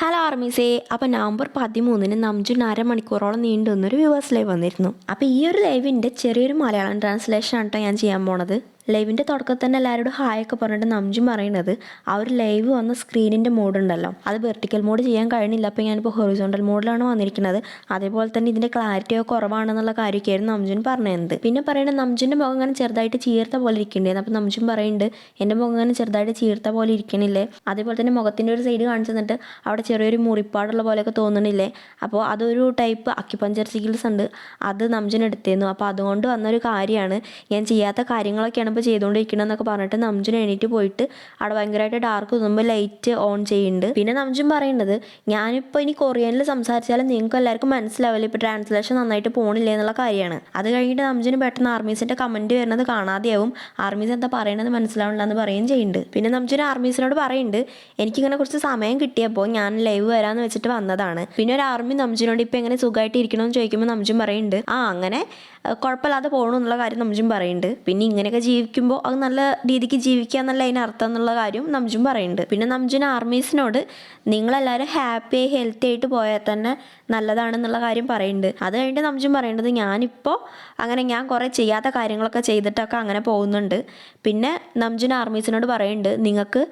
Hello ആർമീസേ. അപ്പോൾ November 13 നംജുൻ അരമണിക്കൂറോളം നീണ്ടുനിന്നൊരു viewers live വന്നിരുന്നു. അപ്പോൾ ഈ ഒരു ലൈവിൻ്റെ ചെറിയൊരു മലയാളം ട്രാൻസ്ലേഷൻ ആണ് ഞാൻ ചെയ്യാൻ പോണത്. ലൈവിൻ്റെ തുടക്കത്തിൽ തന്നെ എല്ലാവരോടും ഹായ് ഒക്കെ പറഞ്ഞിട്ട് നംജുൻ പറയുന്നത് ആ ഒരു ലൈവ് വന്ന സ്ക്രീനിൻ്റെ മോഡ് ഉണ്ടല്ലോ, അത് വെർട്ടിക്കൽ മോഡ് ചെയ്യാൻ കഴിയുന്നില്ല. അപ്പോൾ ഞാനിപ്പോൾ ഹൊറിസോണ്ടൽ മോഡിലാണ് വന്നിരിക്കുന്നത്. അതേപോലെ തന്നെ ഇതിൻ്റെ ക്ലാരിറ്റി ഒക്കെ കുറവാണെന്നുള്ള കാര്യമൊക്കെയായിരുന്നു നംജുൻ പറഞ്ഞത്. പിന്നെ പറയുന്നത് നംജുൻ്റെ മുഖം അങ്ങനെ ചെറുതായിട്ട് ചീർത്ത പോലെ ഇരിക്കേണ്ടത്. അപ്പോൾ നംജുൻ പറയുന്നുണ്ട് എൻ്റെ മുഖം അങ്ങനെ ചെറുതായിട്ട് ചീർത്ത പോലെ ഇരിക്കണില്ലേ, അതേപോലെ തന്നെ മുഖത്തിൻ്റെ ഒരു സൈഡ് കാണിച്ചു തന്നിട്ട് അവിടെ ചെറിയൊരു മുറിപ്പാടുള്ള പോലെയൊക്കെ തോന്നണില്ലേ. അപ്പോൾ അതൊരു ടൈപ്പ് അക്യുപഞ്ചർ ചികിത്സ ഉണ്ട്, അത് നംജുൻ എടുത്തിരുന്നു. അപ്പോൾ അതുകൊണ്ട് വന്നൊരു കാര്യമാണ്, ഞാൻ ചെയ്യാത്ത കാര്യങ്ങളൊക്കെയാണ് ഇപ്പോൾ ചെയ്തുകൊണ്ടിരിക്കണമെന്നൊക്കെ പറഞ്ഞിട്ട് നംജുൻ എണീറ്റ് പോയിട്ട് അവിടെ ഭയങ്കരമായിട്ട് ഡാർക്ക് തോന്നുമ്പോൾ ലൈറ്റ് ഓൺ ചെയ്യുന്നുണ്ട്. പിന്നെ നംജുൻ പറയുന്നത് ഞാനിപ്പോൾ ഇനി കൊറിയനിൽ സംസാരിച്ചാലും നിങ്ങൾക്ക് എല്ലാവർക്കും മനസ്സിലാവില്ല, ഇപ്പോൾ ട്രാൻസ്ലേഷൻ നന്നായിട്ട് പോകണില്ലേ എന്നുള്ള കാര്യമാണ്. അത് കഴിഞ്ഞിട്ട് നംജുന് പെട്ടെന്ന് ആർമീസിൻ്റെ കമൻറ്റ് വരുന്നത് കാണാതെയാവും. ആർമീസ് എന്താ പറയണത് മനസ്സിലാവണില്ല എന്ന് പറയുകയും ചെയ്യുന്നുണ്ട്. പിന്നെ നംജുൻ ആർമീസിനോട് പറയുന്നുണ്ട് എനിക്കിങ്ങനെ കുറച്ച് സമയം കിട്ടിയപ്പോൾ ഞാൻ ലൈവ് വരാമെന്ന് വെച്ചിട്ട് വന്നതാണ്. പിന്നെ ഒരു ആർമി നംജുനോട് ഇപ്പോൾ എങ്ങനെ സുഖമായിട്ട് ഇരിക്കണമെന്ന് ചോദിക്കുമ്പോൾ നംജുൻ പറയുന്നുണ്ട് അങ്ങനെ കുഴപ്പമില്ലാതെ പോകണം എന്നുള്ള കാര്യം നംജുൻ പറയുന്നുണ്ട്. പിന്നെ ഇങ്ങനെയൊക്കെ ജീവിക്കുമ്പോൾ അത് നല്ല രീതിക്ക് ജീവിക്കുക എന്നല്ല അതിനർത്ഥം എന്നുള്ള കാര്യം നംജുൻ പറയുന്നുണ്ട്. പിന്നെ നംജുൻ ആർമീസിനോട് നിങ്ങളെല്ലാവരും ഹാപ്പിയായി ഹെൽത്തി ആയിട്ട് പോയാൽ തന്നെ നല്ലതാണെന്നുള്ള കാര്യം പറയുന്നുണ്ട്. അത് കഴിഞ്ഞിട്ട് നംജുൻ പറയുന്നത് ഞാനിപ്പോൾ ഞാൻ കുറേ ചെയ്യാത്ത കാര്യങ്ങളൊക്കെ ചെയ്തിട്ടൊക്കെ അങ്ങനെ പോകുന്നുണ്ട്. പിന്നെ നംജുൻ ആർമീസിനോട് പറയുന്നുണ്ട് നിങ്ങൾക്ക്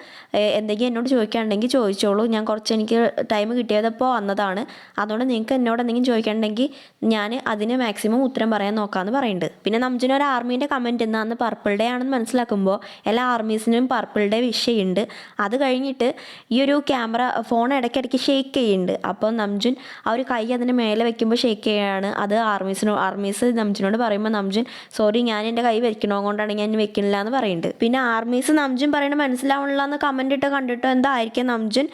എന്തെങ്കിലും എന്നോട് ചോദിക്കാനുണ്ടെങ്കിൽ ചോദിച്ചോളൂ, ഞാൻ കുറച്ച് എനിക്ക് ടൈം കിട്ടിയതപ്പോൾ വന്നതാണ്, അതുകൊണ്ട് നിങ്ങൾക്ക് എന്നോട് എന്തെങ്കിലും ചോദിക്കാനുണ്ടെങ്കിൽ ഞാൻ അതിന് മാക്സിമം ഉത്തരം പറയാൻ നോക്കാമെന്ന് പറയുന്നുണ്ട്. പിന്നെ നംജുൻ ഒരു ആർമീൻ്റെ കമൻറ്റ് അന്ന് പർപ്പിൾ ഡേ ആണെന്ന് മനസ്സിലാക്കുമ്പോൾ എല്ലാ ആർമീസിനും പർപ്പിൾ ഡേ വിഷ് ചെയ്യുന്നുണ്ട്. അത് കഴിഞ്ഞിട്ട് ഈ ഒരു ഫോൺ ഇടയ്ക്കിടയ്ക്ക് ഷേക്ക് ചെയ്യുന്നുണ്ട്. അപ്പോൾ നംജുൻ ആ ഒരു കൈ അതിന് മേലെ വെക്കുമ്പോൾ ഷേക്ക് ചെയ്യുകയാണ്. അത് ആർമീസ് നംജുനോട് പറയുമ്പോൾ നംജുൻ സോറി ഞാൻ എൻ്റെ കൈ വെക്കണോ കൊണ്ടാണ് ഞാൻ വെക്കണില്ല എന്ന് പറയുന്നുണ്ട്. പിന്നെ ആർമീസ് നംജുൻ പറയുന്നത് മനസ്സിലാവണില്ല എന്ന് കമൻറ്റ് ഇട്ട് കണ്ടിട്ടോ എന്തായിരിക്കും നംജുൻ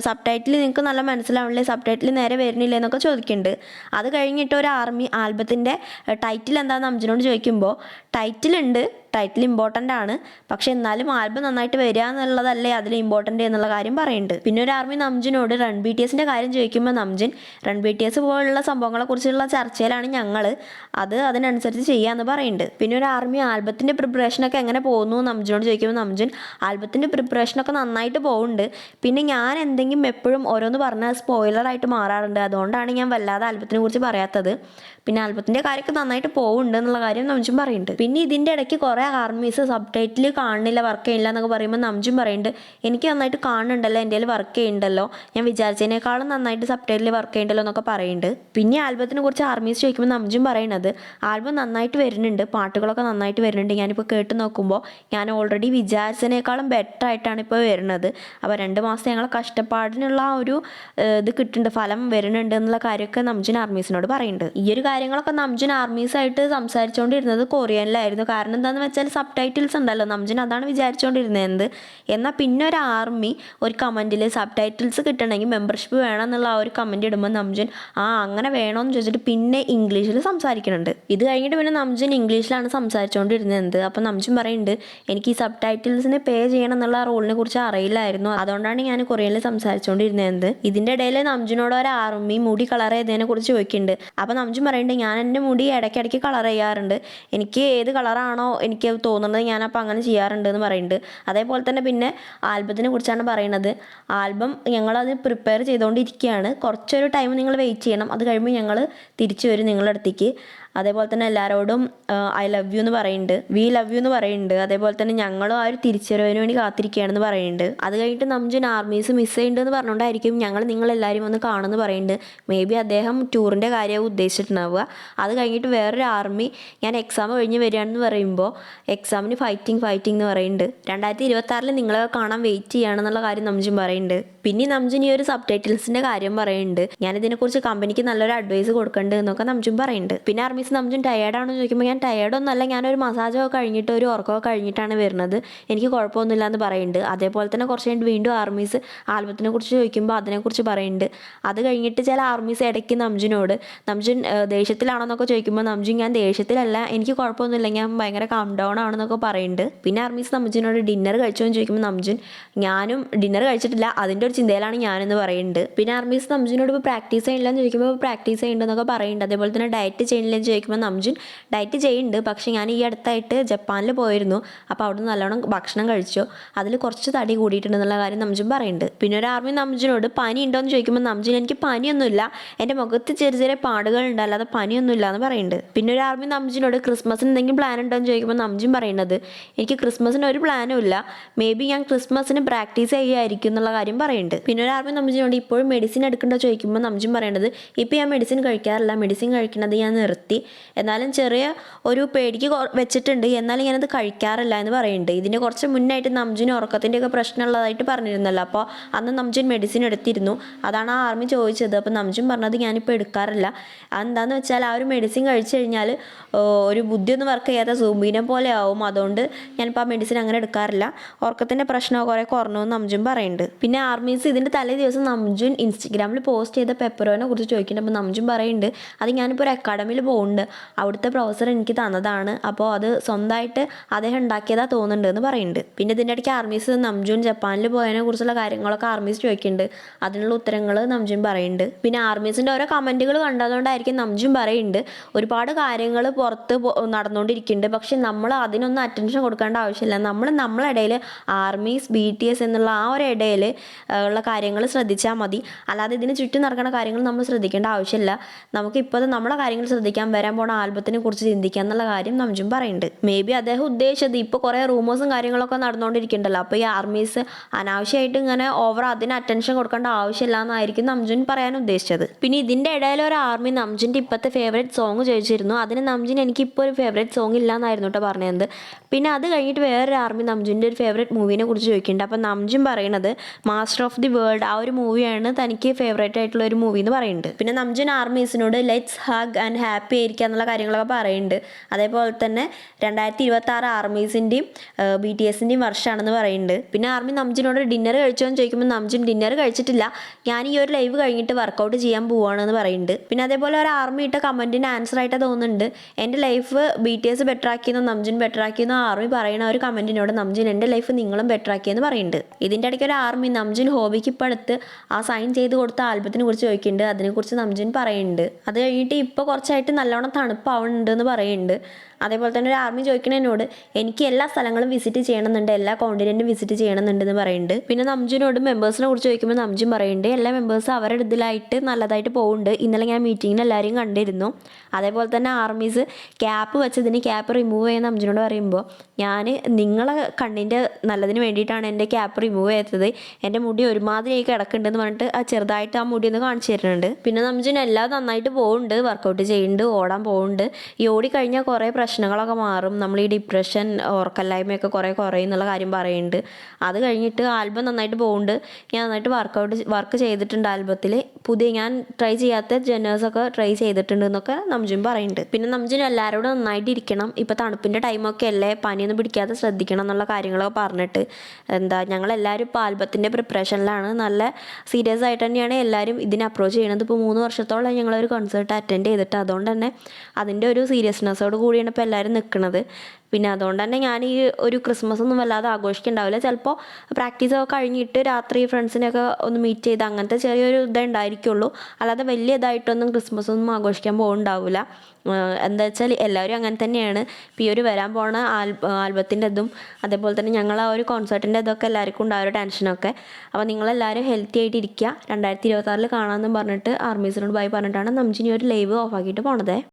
സബ് ടൈറ്റിൽ നിങ്ങൾക്ക് നല്ല മനസ്സിലാവണില്ലേ, സബ് ടൈറ്റിൽ നേരെ വരുന്നില്ലേ എന്നൊക്കെ ചോദിക്കുന്നുണ്ട്. അത് കഴിഞ്ഞിട്ട് ഒരു ആർമി ആൽബത്തിൻ്റെ ടൈറ്റിൽ എന്താണെന്ന് നംജുനോട് ചോദിക്കുമ്പോൾ ടൈറ്റിൽ ഇമ്പോർട്ടൻ്റ് ആണ്, പക്ഷെ എന്നാലും ആൽബം നന്നായിട്ട് വരിക എന്നുള്ളതല്ലേ അതിൽ ഇമ്പോർട്ടൻ്റ് എന്നുള്ള കാര്യം പറയുന്നുണ്ട്. പിന്നെ ഒരു ആർമി നംജുനോട് റൺ ബി ടി എസിൻ്റെ കാര്യം ചോദിക്കുമ്പോൾ നംജുൻ റൺ ബി ടി എസ് പോലുള്ള സംഭവങ്ങളെക്കുറിച്ചുള്ള ചർച്ചയിലാണ് ഞങ്ങൾ, അതിനനുസരിച്ച് ചെയ്യാമെന്ന് പറയുന്നുണ്ട്. പിന്നെ ഒരു ആർമി ആൽബത്തിൻ്റെ പ്രിപ്പറേഷനൊക്കെ എങ്ങനെ പോകുന്നു നംജുനോട് ചോദിക്കുമ്പോൾ നംജുൻ ആൽബത്തിൻ്റെ പ്രിപ്പറേഷനൊക്കെ നന്നായിട്ട് പോകുന്നുണ്ട്. പിന്നെ ഞാൻ എന്തെങ്കിലും എപ്പോഴും ഓരോന്ന് പറഞ്ഞാൽ സ്പോയിലറായിട്ട് മാറാറുണ്ട്, അതുകൊണ്ടാണ് ഞാൻ വല്ലാതെ ആൽബത്തിനെ കുറിച്ച് പറയാത്തത്. പിന്നെ ആൽബത്തിൻ്റെ കാര്യമൊക്കെ നന്നായിട്ട് പോകുന്നുണ്ട് എന്നുള്ള കാര്യം നംജുൻ പറയുന്നുണ്ട്. പിന്നെ ഇതിൻ്റെ ഇടയ്ക്ക് കുറേ ആർമീസ് സബ് ടൈറ്റിൽ കാണുന്നില്ല, വർക്ക് ചെയ്യില്ല എന്നൊക്കെ പറയുമ്പോൾ നംജുൻ പറയുന്നുണ്ട് എനിക്ക് നന്നായിട്ട് കാണുന്നുണ്ടല്ലോ, എൻ്റെ കയ്യിൽ വർക്ക് ചെയ്യുന്നുണ്ടല്ലോ, ഞാൻ വിചാരിച്ചതിനേക്കാളും നന്നായിട്ട് സബ് ടൈറ്റിൽ വർക്ക് ചെയ്യുന്നുണ്ടല്ലോ എന്നൊക്കെ പറയുന്നുണ്ട്. പിന്നെ ആൽബത്തിനെ കുറിച്ച് ആർമീസ് ചോദിക്കുമ്പോൾ നംജുൻ പറയുന്നത് ആൽബം നന്നായിട്ട് വരുന്നുണ്ട്, പാട്ടുകളൊക്കെ നന്നായിട്ട് വരുന്നുണ്ട്, ഞാനിപ്പോൾ കേട്ട് നോക്കുമ്പോൾ ഞാൻ ഓൾറെഡി വിചാരിച്ചതിനേക്കാളും ബെറ്റർ ആയിട്ടാണ് ഇപ്പോൾ വരുന്നത്. അപ്പോൾ 2 മാസം ഞങ്ങൾ കഷ്ടപ്പാടിനുള്ള ആ ഒരു ഇത് കിട്ടുന്നുണ്ട്, ഫലം വരുന്നുണ്ട് എന്നുള്ള കാര്യമൊക്കെ നംജുൻ ആർമീസിനോട് പറയുന്നുണ്ട്. ഈ ഒരു കാര്യങ്ങളൊക്കെ നംജുൻ ആർമീസായിട്ട് സംസാരിച്ചുകൊണ്ടിരുന്നത് കൊറിയനിലായിരുന്നു. കാരണം എന്താണെന്ന് വെച്ചാൽ സബ് ടൈറ്റിൽസ് ഉണ്ടല്ലോ, നംജുൻ അതാണ് വിചാരിച്ചുകൊണ്ടിരുന്നത്. എന്നാൽ പിന്നെ ഒരു ആർമി ഒരു കമൻറ്റിൽ സബ് ടൈറ്റിൽസ് കിട്ടണമെങ്കിൽ മെമ്പർഷിപ്പ് വേണം എന്നുള്ള ആ ഒരു കമൻറ്റ് ഇടുമ്പോൾ നംജുൻ അങ്ങനെ വേണമെന്ന് ചോദിച്ചിട്ട് പിന്നെ ഇംഗ്ലീഷിൽ സംസാരിക്കുന്നുണ്ട്. ഇത് കഴിഞ്ഞിട്ട് പിന്നെ നംജുൻ ഇംഗ്ലീഷിലാണ് സംസാരിച്ചുകൊണ്ടിരുന്നത്. അപ്പോൾ നംജുൻ പറയുന്നുണ്ട് എനിക്ക് ഈ സബ് ടൈറ്റിൽസിന് പേ ചെയ്യണം എന്നുള്ള റൂളിനെ കുറിച്ച് അറിയില്ലായിരുന്നു, അതുകൊണ്ടാണ് ഞാൻ കൊറിയനിൽ സംസാരിച്ചുകൊണ്ടിരുന്നത്. ഇതിൻ്റെ ഇടയിൽ നംജുനോട് ഒരു ആർമി മുടി കളർ ചെയ്തതിനെ കുറിച്ച് ചോദിക്കുന്നുണ്ട്. അപ്പോൾ നംജുൻ പറയുന്നുണ്ട് ഞാൻ എൻ്റെ മുടി ഇടയ്ക്കിടയ്ക്ക് കളർ ചെയ്യാറുണ്ട്, എനിക്ക് ഏത് കളറാണോ എനിക്ക് തോന്നുന്നത് ഞാനപ്പോൾ അങ്ങനെ ചെയ്യാറുണ്ട് എന്ന് പറയുന്നുണ്ട്. അതേപോലെ തന്നെ പിന്നെ ആൽബത്തിനെ കുറിച്ചാണ് പറയുന്നത്. ആൽബം ഞങ്ങളത് പ്രിപ്പയർ ചെയ്തുകൊണ്ടിരിക്കുകയാണ്, കുറച്ചൊരു ടൈം നിങ്ങൾ വെയിറ്റ് ചെയ്യണം, അത് കഴിയുമ്പോൾ ഞങ്ങൾ തിരിച്ചു വരും നിങ്ങളുടെ അടുത്തേക്ക്. അതേപോലെ തന്നെ എല്ലാവരോടും ഐ ലവ് യു എന്ന് പറയുന്നുണ്ട്, വി ലവ് യു എന്ന് പറയുന്നുണ്ട്. അതേപോലെ തന്നെ ഞങ്ങളും ആ ഒരു തിരിച്ചുവരവിന് വേണ്ടി കാത്തിരിക്കുകയാണെന്ന് പറയുന്നുണ്ട്. അത് കഴിഞ്ഞിട്ട് നംജുൻ ആർമീസ് മിസ് ചെയ്യുന്നുണ്ടെന്ന് പറഞ്ഞുകൊണ്ടായിരിക്കും ഞങ്ങൾ നിങ്ങളെല്ലാവരും ഒന്ന് കാണുമെന്ന് പറയുന്നുണ്ട്. മേ ബി അദ്ദേഹം ടൂറിൻ്റെ കാര്യവും ഉദ്ദേശിച്ചിട്ടുണ്ടാവുക. അത് കഴിഞ്ഞിട്ട് വേറൊരു ആർമി ഞാൻ എക്സാം കഴിഞ്ഞ് വരികയാണെന്ന് പറയുമ്പോൾ എക്സാമിന് ഫൈറ്റിംഗ് എന്ന് പറയുന്നുണ്ട്. 2026 നിങ്ങളെ കാണാൻ വെയിറ്റ് ചെയ്യുകയാണെന്നുള്ള കാര്യം നംജുൻ പറയുന്നുണ്ട്. പിന്നെ നംജുൻ ഈ ഒരു സബ് ടൈറ്റിൽസിൻ്റെ കാര്യം പറയുന്നുണ്ട്, ഞാനിതിനെക്കുറിച്ച് കമ്പനിക്ക് നല്ലൊരു അഡ്വൈസ് കൊടുക്കേണ്ടത് എന്നൊക്കെ നംജുൻ പറയുന്നുണ്ട്. പിന്നെ ആർമീസ് നംജുൻ ടയേർഡാണെന്ന് ചോദിക്കുമ്പോൾ ഞാൻ ടയേർഡൊന്നുമല്ല, ഞാനൊരു മസാജൊക്കെ കഴിഞ്ഞിട്ട് ഒരു ഉറക്കമൊക്കെ കഴിഞ്ഞിട്ടാണ് വരുന്നത്, എനിക്ക് കുഴപ്പമൊന്നുമില്ല എന്ന് പറയുന്നുണ്ട്. അതേപോലെ തന്നെ കുറച്ച് കഴിഞ്ഞിട്ട് വീണ്ടും ആർമീസ് ആൽബത്തിനെ കുറിച്ച് ചോദിക്കുമ്പോൾ അതിനെക്കുറിച്ച് പറയുന്നുണ്ട്. അത് കഴിഞ്ഞിട്ട് ചില ആർമീസ് ഇടയ്ക്ക് നംജുനോട് നംജുൻ ദേഷ്യത്തിലാണെന്നൊക്കെ ചോദിക്കുമ്പോൾ നംജുൻ ഞാൻ ദേഷ്യത്തിലല്ല, എനിക്ക് കുഴപ്പമൊന്നുമില്ല, ഞാൻ ഭയങ്കര കാം ഡൗൺ ആണെന്നൊക്കെ പറയുന്നുണ്ട്. പിന്നെ ആർമീസ് നംജുനോട് ഡിന്നർ കഴിച്ചോ എന്ന് ചോദിക്കുമ്പോൾ നംജുൻ ഞാനും ഡിന്നർ കഴിച്ചിട്ടില്ല, അതിൻ്റെ ഒരു ചിന്തയിലാണ് ഞാനെന്ന് പറയുന്നുണ്ട്. പിന്നെ ആർമീസ് നംജുനോട് ഇപ്പോൾ പ്രാക്ടീസ് ചെയ്യില്ലെന്ന് ചോദിക്കുമ്പോൾ പ്രാക്ടീസ് ചെയ്യുന്നുണ്ടെന്നൊക്കെ പറയുന്നുണ്ട്. അതേപോലെ തന്നെ ഡയറ്റ് ചെയ്യില്ലെന്ന് ചോദിക്കുമ്പോൾ നംജുൻ ഡയറ്റ് ചെയ്യുന്നുണ്ട്, പക്ഷേ ഞാൻ ഈ അടുത്തായിട്ട് ജപ്പാനിൽ പോയിരുന്നു, അപ്പോൾ അവിടെ നിന്ന് നല്ലോണം ഭക്ഷണം കഴിച്ചു, അതിൽ കുറച്ച് തടി കൂടിയിട്ടുണ്ടെന്നുള്ള കാര്യം നംജുൻ പറയുന്നുണ്ട്. പിന്നെ ഒരു ആർമി നംജുനോട് പനി ഉണ്ടോ എന്ന് ചോദിക്കുമ്പോൾ നംജുൻ എനിക്ക് പനിയൊന്നുമില്ല, എൻ്റെ മുഖത്ത് ചെറിയ ചെറിയ പാടുകളുണ്ട്, അല്ലാതെ പനിയൊന്നുമില്ല എന്ന് പറയുന്നുണ്ട്. പിന്നെ ഒരു ആർമി നംജുനോട് ക്രിസ്മസിന് എന്തെങ്കിലും പ്ലാൻ ഉണ്ടോ എന്ന് ചോദിക്കുമ്പോൾ നംജുൻ പറയുന്നത് എനിക്ക് ക്രിസ്മസിന് ഒരു പ്ലാനും ഇല്ല, മേ ബി ഞാൻ ക്രിസ്മസിന് പ്രാക്ടീസ് ചെയ്യുമായിരിക്കും എന്നുള്ള കാര്യം പറയുന്നുണ്ട്. പിന്നെ ഒരു ആർമി നംജുനോട് ഇപ്പോഴും മെഡിസിൻ എടുക്കണ്ടോ ചോദിക്കുമ്പോൾ നംജുൻ പറയേണ്ടത് ഇപ്പോൾ ഞാൻ മെഡിസിൻ കഴിക്കാറില്ല, മെഡിസിൻ കഴിക്കുന്നത് ഞാൻ നിർത്തി, എന്നാലും ചെറിയ ഒരു പേടിക്ക് വെച്ചിട്ടുണ്ട്, എന്നാലും ഞാനത് കഴിക്കാറില്ല എന്ന് പറയുന്നുണ്ട്. ഇതിന് കുറച്ച് മുന്നായിട്ട് നംജുന് ഉറക്കത്തിൻ്റെയൊക്കെ പ്രശ്നമുള്ളതായിട്ട് പറഞ്ഞിരുന്നല്ലോ, അപ്പോൾ അന്ന് നംജുൻ മെഡിസിൻ എടുത്തിരുന്നു, അതാണ് ആ ആർമി ചോദിച്ചത്. അപ്പോൾ നംജുൻ പറഞ്ഞത് ഞാനിപ്പോൾ എടുക്കാറില്ല, അതെന്താണെന്ന് വെച്ചാൽ ആ ഒരു മെഡിസിൻ കഴിച്ചു കഴിഞ്ഞാൽ ഒരു ബുദ്ധിയൊന്നും വർക്ക് ചെയ്യാത്ത സൂമ്പീനെ പോലെ ആവും, അതുകൊണ്ട് ഞാനിപ്പോൾ ആ മെഡിസിൻ അങ്ങനെ എടുക്കാറില്ല, ഉറക്കത്തിൻ്റെ പ്രശ്നം കുറേ കുറഞ്ഞു നംജുൻ പറയുന്നുണ്ട്. പിന്നെ ആർമീസ് ഇതിൻ്റെ തലേ ദിവസം നംജുൻ ഇൻസ്റ്റഗ്രാമിൽ പോസ്റ്റ് ചെയ്ത പെപ്പറോനെ കുറിച്ച് ചോദിക്കുന്നുണ്ട്. അപ്പോൾ നംജുൻ പറയുന്നുണ്ട് അത് ഞാനിപ്പോൾ ഒരു അക്കാഡമിയിൽ പോകുന്നുണ്ട്, അവിടുത്തെ പ്രൊഫസർ എനിക്ക് തന്നതാണ്, അപ്പോൾ അത് സ്വന്തമായിട്ട് അദ്ദേഹം ഉണ്ടാക്കിയതാ തോന്നുന്നുണ്ട് എന്ന് പറയുന്നുണ്ട്. പിന്നെ ഇതിൻ്റെ ഇടയ്ക്ക് ആർമീസ് നംജുൻ ജപ്പാനിൽ പോയതിനെ കുറിച്ചുള്ള കാര്യങ്ങളൊക്കെ ആർമീസ് ചോദിക്കുന്നുണ്ട്, അതിനുള്ള ഉത്തരങ്ങൾ നംജുൻ പറയുന്നുണ്ട്. പിന്നെ ആർമീസിൻ്റെ ഓരോ കമൻറ്റുകൾ കണ്ടതുകൊണ്ടായിരിക്കും നംജുൻ പറയുന്നുണ്ട് ഒരുപാട് കാര്യങ്ങൾ പുറത്ത് നടന്നുകൊണ്ടിരിക്കുന്നുണ്ട്, പക്ഷെ നമ്മൾ അതിനൊന്നും അറ്റൻഷൻ കൊടുക്കേണ്ട ആവശ്യമില്ല, നമ്മളെ ഇടയിൽ ആർമീസ് BTS എന്നുള്ള ആ ഒരു ഇടയിൽ ഉള്ള കാര്യങ്ങൾ ശ്രദ്ധിച്ചാൽ മതി, അല്ലാതെ ഇതിന് ചുറ്റും നടക്കുന്ന കാര്യങ്ങൾ നമ്മൾ ശ്രദ്ധിക്കേണ്ട ആവശ്യമില്ല, നമുക്ക് ഇപ്പോൾ നമ്മളെ കാര്യങ്ങൾ ശ്രദ്ധിക്കാൻ, വരാൻ പോണ ആൽബത്തിനെ കുറിച്ച് ചിന്തിക്കുക എന്നുള്ള കാര്യം നംജുൻ പറയുന്നുണ്ട്. മേ ബി അദ്ദേഹം ഉദ്ദേശിച്ചത് ഇപ്പോൾ കുറേ റൂമേഴ്സും കാര്യങ്ങളൊക്കെ നടന്നുകൊണ്ടിരിക്കുന്നുണ്ടല്ലോ, അപ്പോൾ ഈ ആർമീസ് അനാവശ്യമായിട്ട് ഇങ്ങനെ ഓവർ അതിന് അറ്റൻഷൻ കൊടുക്കേണ്ട ആവശ്യമില്ല എന്നായിരിക്കും നംജുൻ പറയാൻ ഉദ്ദേശിച്ചത്. പിന്നെ ഇതിൻ്റെ ഇടയിൽ ഒരു ആർമി നംജുൻ്റെ ഇപ്പോഴത്തെ ഫേവറേറ്റ് സോങ് ചോദിച്ചിരുന്നു, അതിന് നംജുൻ എനിക്കിപ്പോൾ ഒരു ഫേവറേറ്റ് സോങ് ഇല്ല എന്നായിരുന്നു കേട്ടോ പറഞ്ഞത്. പിന്നെ അത് കഴിഞ്ഞിട്ട് വേറൊരു ആർമി നംജുൻ്റെ ഒരു ഫേവറേറ്റ് മൂവീനെ കുറിച്ച് ചോദിക്കുന്നുണ്ട്. അപ്പോൾ നംജുൻ പറയുന്നത് മാസ്റ്റർ ഓഫ് ദി വേൾഡ് ആ ഒരു മൂവിയാണ് തനിക്ക് ഫേവറേറ്റ് ആയിട്ടുള്ള ഒരു മൂവി എന്ന് പറയുന്നുണ്ട്. പിന്നെ നംജുൻ ആർമീസിനോട് ലെറ്റ്സ് ഹഗ് ആൻഡ് ഹാപ്പി ആയിരിക്കുക എന്നുള്ള കാര്യങ്ങളൊക്കെ പറയുന്നുണ്ട്. അതേപോലെ തന്നെ 2026 ആർമീസിൻ്റെയും BTSൻ്റെയും വർഷമാണെന്ന് പറയുന്നുണ്ട്. പിന്നെ ആർമി നംജുനോട് ഡിന്നർ കഴിച്ചോ എന്ന് ചോദിക്കുമ്പോൾ നംജുൻ ഡിന്നർ കഴിച്ചിട്ടില്ല, ഞാൻ ഈ ഒരു ലൈവ് കഴിഞ്ഞിട്ട് വർക്കൗട്ട് ചെയ്യാൻ പോവുകയാണെന്ന് പറയുന്നുണ്ട്. പിന്നെ അതേപോലെ ഒരു ആർമി ഇട്ട കമൻറ്റിന് ആൻസർ ആയിട്ട് തോന്നുന്നുണ്ട് എൻ്റെ ലൈഫ് BTS ബെറ്റർ ആക്കിയെന്നോ നംജുൻ ബെറ്റർ ആക്കിയെന്നോ ആർമി പറയുന്ന ഒരു കമൻറ്റിനോട് നംജുൻ എൻ്റെ ലൈഫ് നിങ്ങളും ബെറ്റർ ആക്കിയെന്ന് പറയുന്നുണ്ട്. ഇതിൻ്റെ ഇടയ്ക്ക് ഒരു ആർമി നംജുൻ ഹോബിക്ക് ഇപ്പോൾ അടുത്ത് ആ സൈൻ ചെയ്ത് കൊടുത്ത ആൽബത്തിനെ കുറിച്ച് ചോദിക്കുന്നുണ്ട്, അതിനെക്കുറിച്ച് നംജുൻ പറയുന്നുണ്ട്. അത് കഴിഞ്ഞിട്ട് ഇപ്പോൾ കുറച്ചായിട്ട് നല്ലോണം തണുപ്പാവുന്നുണ്ട് എന്ന് പറയുന്നുണ്ട്. അതേപോലെ തന്നെ ഒരു ആർമി ചോദിക്കണതിനോട് എനിക്ക് എല്ലാ സ്ഥലങ്ങളും വിസിറ്റ് ചെയ്യണമെന്നുണ്ട്, എല്ലാ കോണ്ടിനെൻറ്റും വിസിറ്റ് ചെയ്യണമെന്നുണ്ടെന്ന് പറയുന്നുണ്ട്. പിന്നെ നംജുനോട് മെമ്പേഴ്സിനെ കുറിച്ച് ചോദിക്കുമ്പോൾ നംജുൻ പറയുന്നുണ്ട് എല്ലാ മെമ്പേഴ്സും അവരുടെ ഇതിലായിട്ട് നല്ലതായിട്ട് പോകുന്നുണ്ട്, ഇന്നലെ ഞാൻ മീറ്റിങ്ങിന് എല്ലാവരെയും കണ്ടിരുന്നു. അതേപോലെ തന്നെ ആർമീസ് ക്യാപ്പ് വെച്ചതിന് ക്യാപ്പ് റിമൂവ് ചെയ്യുന്ന നംജുനോട് പറയുമ്പോൾ ഞാൻ നിങ്ങളെ കണ്ണിൻ്റെ നല്ലതിന് വേണ്ടിയിട്ടാണ് എൻ്റെ ക്യാപ്പ് റിമൂവ് ചെയ്തത്, എൻ്റെ മുടി ഒരുമാതിരിയായി കിടക്കുന്നുണ്ടെന്ന് പറഞ്ഞിട്ട് ചെറുതായിട്ട് ആ മുടി ഒന്ന് കാണിച്ചു തരുന്നുണ്ട്. പിന്നെ നംജുൻ എല്ലാം നന്നായിട്ട് പോകുന്നുണ്ട്, വർക്കൗട്ട് ചെയ്യുന്നുണ്ട്, ഓടാൻ പോകുന്നുണ്ട്. ഈ ഓടിക്കഴിഞ്ഞാൽ കുറേ പ്രശ്നങ്ങളൊക്കെ മാറും, നമ്മൾ ഈ ഡിപ്രഷൻ ഉറക്കല്ലായ്മയൊക്കെ കുറേ കുറയും എന്നുള്ള കാര്യം പറയുന്നുണ്ട്. അത് കഴിഞ്ഞിട്ട് ആൽബം നന്നായിട്ട് പോകുന്നുണ്ട്, ഞാൻ നന്നായിട്ട് വർക്ക് ചെയ്തിട്ടുണ്ട് ആൽബത്തിൽ, പുതിയ ഞാൻ ട്രൈ ചെയ്യാത്ത ജനേഴ്സൊക്കെ ട്രൈ ചെയ്തിട്ടുണ്ട് എന്നൊക്കെ നംജുൻ പറയുന്നുണ്ട്. പിന്നെ നംജുൻ എല്ലാവരോടും നന്നായിട്ട് ഇരിക്കണം, ഇപ്പോൾ തണുപ്പിൻ്റെ ടൈമൊക്കെ അല്ലേ, പനിയൊന്നും പിടിക്കാതെ ശ്രദ്ധിക്കണം എന്നുള്ള കാര്യങ്ങളൊക്കെ പറഞ്ഞിട്ട് ഞങ്ങളെല്ലാവരും ഇപ്പോൾ ആൽബത്തിൻ്റെ പ്രിപ്പറേഷനിലാണ്, നല്ല സീരിയസ് ആയിട്ട് തന്നെയാണ് എല്ലാവരും ഇതിനെ അപ്രോച്ച് ചെയ്യണത്. ഇപ്പോൾ 3 വർഷത്തോളം ഞങ്ങളൊരു കൺസേർട്ട് അറ്റൻഡ് ചെയ്തിട്ട്, അതുകൊണ്ട് തന്നെ അതിൻ്റെ ഒരു സീരിയസ്നെസ്സോട് കൂടിയാണ് ഇപ്പോൾ എല്ലാവരും നിൽക്കുന്നത്. പിന്നെ അതുകൊണ്ട് തന്നെ ഞാൻ ഈ ഒരു ക്രിസ്മസ് ഒന്നും വല്ലാതെ ആഘോഷിക്കുന്നുണ്ടാവില്ല, ചിലപ്പോൾ പ്രാക്ടീസൊക്കെ കഴിഞ്ഞിട്ട് രാത്രി ഫ്രണ്ട്സിനെയൊക്കെ ഒന്ന് മീറ്റ് ചെയ്ത് അങ്ങനത്തെ ചെറിയൊരു ഇതേ ഉണ്ടായിരിക്കുള്ളൂ, അല്ലാതെ വലിയ ഇതായിട്ടൊന്നും ക്രിസ്മസ് ഒന്നും ആഘോഷിക്കാൻ പോകുന്നുണ്ടാവില്ല. എന്താ വെച്ചാൽ എല്ലാവരും അങ്ങനെ തന്നെയാണ്. ഇപ്പോൾ ഈ ഒരു വരാൻ പോണ ആൽബത്തിൻ്റെ ഇതും അതേപോലെ തന്നെ ഞങ്ങൾ ആ ഒരു കോൺസേർട്ടിൻ്റെ ഇതൊക്കെ എല്ലാവർക്കും ഉണ്ടായ ഒരു ടെൻഷനൊക്കെ. അപ്പോൾ നിങ്ങളെല്ലാവരും ഹെൽത്തി ആയിട്ട് ഇരിക്കുക, 2026 കാണാമെന്നും പറഞ്ഞിട്ട് ആർമീസിനോട് ബൈ പറഞ്ഞിട്ടാണ് നംജുൻ ഈ ഒരു ലൈവ് ഓഫ് ആക്കിയിട്ട് പോണത്.